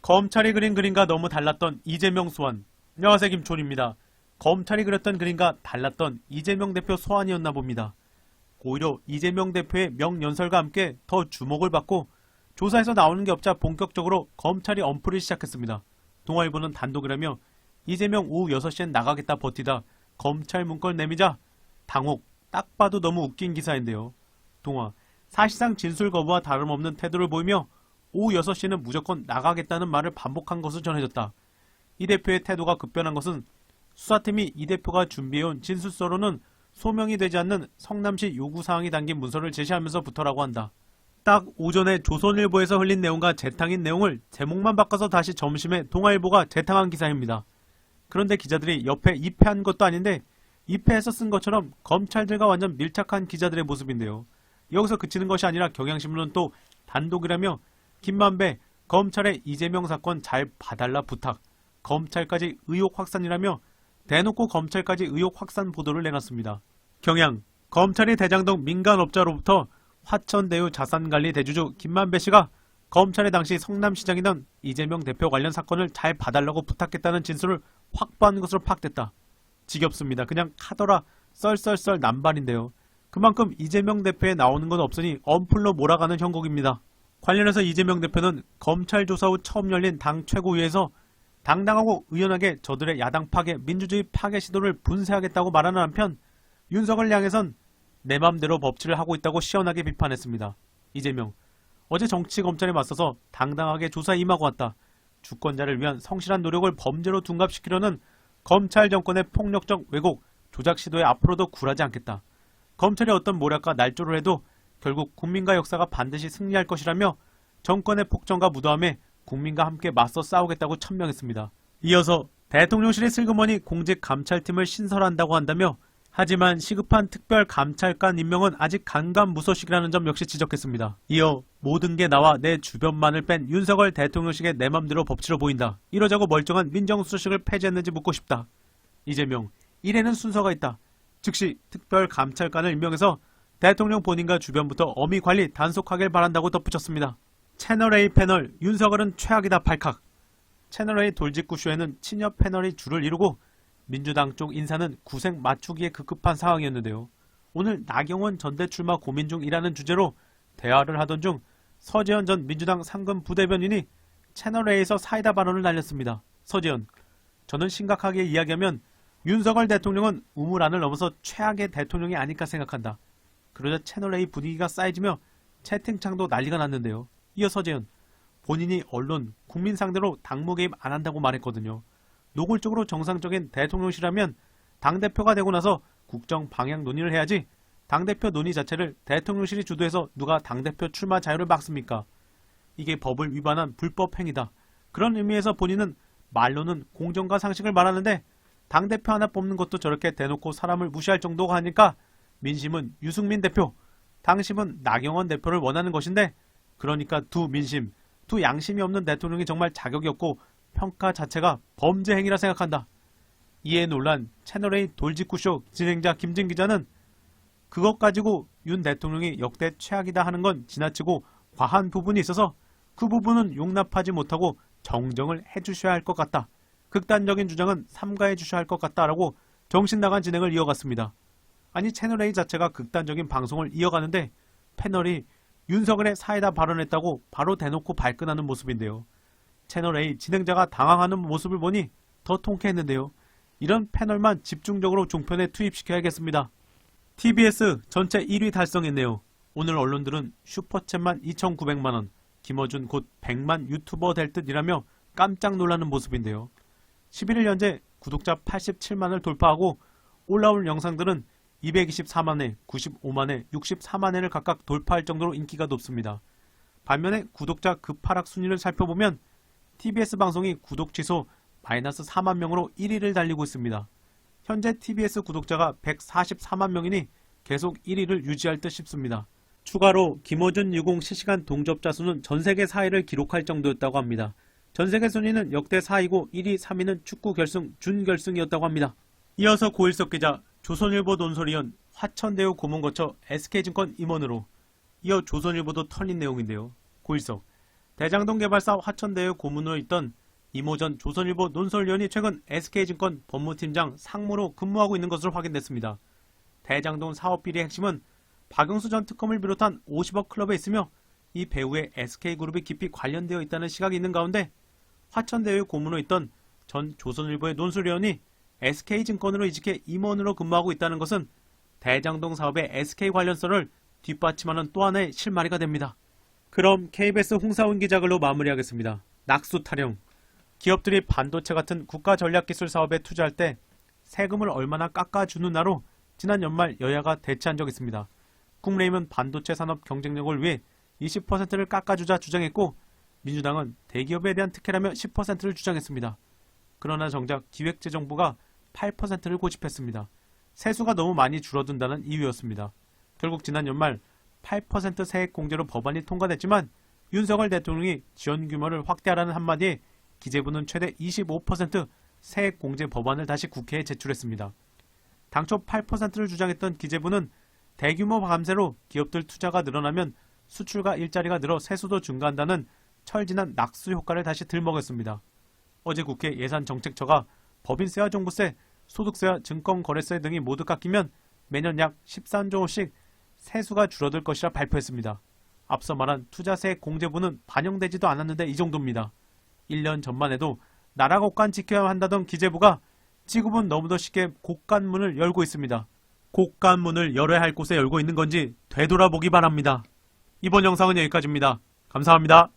검찰이 그린 그림과 너무 달랐던 이재명 소환. 안녕하세요, 김촌입니다. 검찰이 그렸던 그림과 달랐던 이재명 대표 소환이었나 봅니다. 오히려 이재명 대표의 명연설과 함께 더 주목을 받고 조사에서 나오는 게 없자 본격적으로 검찰이 엄풀을 시작했습니다. 동아일보는 단독이라며 이재명 오후 6시엔 나가겠다 버티다 검찰 문건 내미자 당혹. 딱 봐도 너무 웃긴 기사인데요. 동아, 사실상 진술 거부와 다름없는 태도를 보이며 오후 6시에는 무조건 나가겠다는 말을 반복한 것으로 전해졌다. 이 대표의 태도가 급변한 것은 수사팀이 이 대표가 준비해온 진술서로는 소명이 되지 않는 성남시 요구사항이 담긴 문서를 제시하면서부터라고 한다. 딱 오전에 조선일보에서 흘린 내용과 재탕인 내용을 제목만 바꿔서 다시 점심에 동아일보가 재탕한 기사입니다. 그런데 기자들이 옆에 입회한 것도 아닌데 입회해서 쓴 것처럼 검찰들과 완전 밀착한 기자들의 모습인데요. 여기서 그치는 것이 아니라 경향신문은 또 단독이라며 김만배 검찰의 이재명 사건 잘 봐달라 부탁, 검찰까지 의혹 확산이라며 대놓고 검찰까지 의혹 확산 보도를 내놨습니다. 경향, 검찰이 대장동 민간업자로부터 화천대유 자산관리 대주주 김만배 씨가 검찰의 당시 성남시장이던 이재명 대표 관련 사건을 잘 봐달라고 부탁했다는 진술을 확보한 것으로 파악됐다. 지겹습니다. 그냥 카더라 썰썰썰 남발인데요. 그만큼 이재명 대표에 나오는 건 없으니 엄풀로 몰아가는 형국입니다. 관련해서 이재명 대표는 검찰 조사 후 처음 열린 당 최고위에서 당당하고 의연하게 저들의 야당 파괴, 민주주의 파괴 시도를 분쇄하겠다고 말하는 한편 윤석을 향해선 내 맘대로 법치를 하고 있다고 시원하게 비판했습니다. 이재명, 어제 정치검찰에 맞서서 당당하게 조사에 임하고 왔다. 주권자를 위한 성실한 노력을 범죄로 둔갑시키려는 검찰 정권의 폭력적 왜곡, 조작 시도에 앞으로도 굴하지 않겠다. 검찰이 어떤 모략과 날조를 해도 결국 국민과 역사가 반드시 승리할 것이라며 정권의 폭정과 무도함에 국민과 함께 맞서 싸우겠다고 천명했습니다. 이어서 대통령실이 슬그머니 공직감찰팀을 신설한다고 한다며 하지만 시급한 특별감찰관 임명은 아직 간감무소식이라는 점 역시 지적했습니다. 이어 모든 게 나와 내 주변만을 뺀 윤석열 대통령식의 내 맘대로 법치로 보인다. 이러자고 멀쩡한 민정수석을 폐지했는지 묻고 싶다. 이재명, 이래는 순서가 있다. 즉시 특별감찰관을 임명해서 대통령 본인과 주변부터 엄히 관리 단속하길 바란다고 덧붙였습니다. 채널A 패널 윤석열은 최악이다 발칵. 채널A 돌직구쇼에는 친여 패널이 줄을 이루고 민주당 쪽 인사는 구색 맞추기에 급급한 상황이었는데요. 오늘 나경원 전대 출마 고민 중이라는 주제로 대화를 하던 중 서재현 전 민주당 상근 부대변인이 채널A에서 사이다 발언을 날렸습니다. 서재현, 저는 심각하게 이야기하면 윤석열 대통령은 우물안을 넘어서 최악의 대통령이 아닐까 생각한다. 그러자 채널A 분위기가 쌓여지며 채팅창도 난리가 났는데요. 이어 서재현, 본인이 언론, 국민 상대로 당무 개입 안 한다고 말했거든요. 노골적으로 정상적인 대통령실이라면 당대표가 되고 나서 국정 방향 논의를 해야지 당대표 논의 자체를 대통령실이 주도해서 누가 당대표 출마 자유를 막습니까? 이게 법을 위반한 불법 행위다. 그런 의미에서 본인은 말로는 공정과 상식을 말하는데 당대표 하나 뽑는 것도 저렇게 대놓고 사람을 무시할 정도가 하니까 민심은 유승민 대표, 당심은 나경원 대표를 원하는 것인데 그러니까 두 민심, 두 양심이 없는 대통령이 정말 자격이 없고 평가 자체가 범죄 행위라 생각한다. 이에 놀란 채널A 돌직구쇼 진행자 김진 기자는 그것 가지고 윤 대통령이 역대 최악이다 하는 건 지나치고 과한 부분이 있어서 그 부분은 용납하지 못하고 정정을 해주셔야 할 것 같다. 극단적인 주장은 삼가해 주셔야 할 것 같다라고 정신나간 진행을 이어갔습니다. 아니 채널A 자체가 극단적인 방송을 이어가는데 패널이 윤석열의 사이다 발언했다고 바로 대놓고 발끈하는 모습인데요. 채널A 진행자가 당황하는 모습을 보니 더 통쾌했는데요. 이런 패널만 집중적으로 종편에 투입시켜야겠습니다. TBS 전체 1위 달성했네요. 오늘 언론들은 슈퍼챗만 2,900만원, 김어준 곧 100만 유튜버 될 듯이라며 깜짝 놀라는 모습인데요. 11일 현재 구독자 87만을 돌파하고 올라올 영상들은 224만회, 95만회, 64만회를 각각 돌파할 정도로 인기가 높습니다. 반면에 구독자 급하락 순위를 살펴보면 TBS 방송이 구독 취소 마이너스 4만 명으로 1위를 달리고 있습니다. 현재 TBS 구독자가 144만 명이니 계속 1위를 유지할 듯 싶습니다. 추가로 김어준 유공 실시간 동접자 수는 전세계 4위를 기록할 정도였다고 합니다. 전세계 순위는 역대 4위고 1위, 3위는 축구 결승, 준결승이었다고 합니다. 이어서 고일석 기자, 조선일보 논설위원, 화천대유 고문 거쳐 SK증권 임원으로. 이어 조선일보도 털린 내용인데요. 고일석, 대장동 개발사 화천대유 고문으로 있던 이모 전 조선일보 논설위원이 최근 SK증권 법무팀장 상무로 근무하고 있는 것으로 확인됐습니다. 대장동 사업 비리의 핵심은 박영수 전 특검을 비롯한 50억 클럽에 있으며 이 배우의 SK그룹이 깊이 관련되어 있다는 시각이 있는 가운데 화천대유 고문으로 있던 전 조선일보의 논술위원이 SK증권으로 이직해 임원으로 근무하고 있다는 것은 대장동 사업의 SK 관련성을 뒷받침하는 또 하나의 실마리가 됩니다. 그럼 KBS 홍사훈 기자 글로 마무리하겠습니다. 낙수 타령. 기업들이 반도체 같은 국가 전략기술 사업에 투자할 때 세금을 얼마나 깎아주느냐로 지난 연말 여야가 대치한 적이 있습니다. 국민의힘은 반도체 산업 경쟁력을 위해 20%를 깎아주자 주장했고 민주당은 대기업에 대한 특혜라며 10%를 주장했습니다. 그러나 정작 기획재정부가 8%를 고집했습니다. 세수가 너무 많이 줄어든다는 이유였습니다. 결국 지난 연말 8% 세액 공제로 법안이 통과됐지만 윤석열 대통령이 지원 규모를 확대하라는 한마디에 기재부는 최대 25% 세액 공제 법안을 다시 국회에 제출했습니다. 당초 8%를 주장했던 기재부는 대규모 감세로 기업들 투자가 늘어나면 수출과 일자리가 늘어 세수도 증가한다는 철진한 낙수 효과를 다시 들먹였습니다. 어제 국회 예산정책처가 법인세와 종부세, 소득세와 증권거래세 등이 모두 깎이면 매년 약 13조 원씩 세수가 줄어들 것이라 발표했습니다. 앞서 말한 투자세액 공제분은 반영되지도 않았는데 이 정도입니다. 1년 전만 해도 나라 곳간 지켜야 한다던 기재부가 지금은 너무도 쉽게 곳간문을 열고 있습니다. 곳간문을 열어야 할 곳에 열고 있는 건지 되돌아보기 바랍니다. 이번 영상은 여기까지입니다. 감사합니다.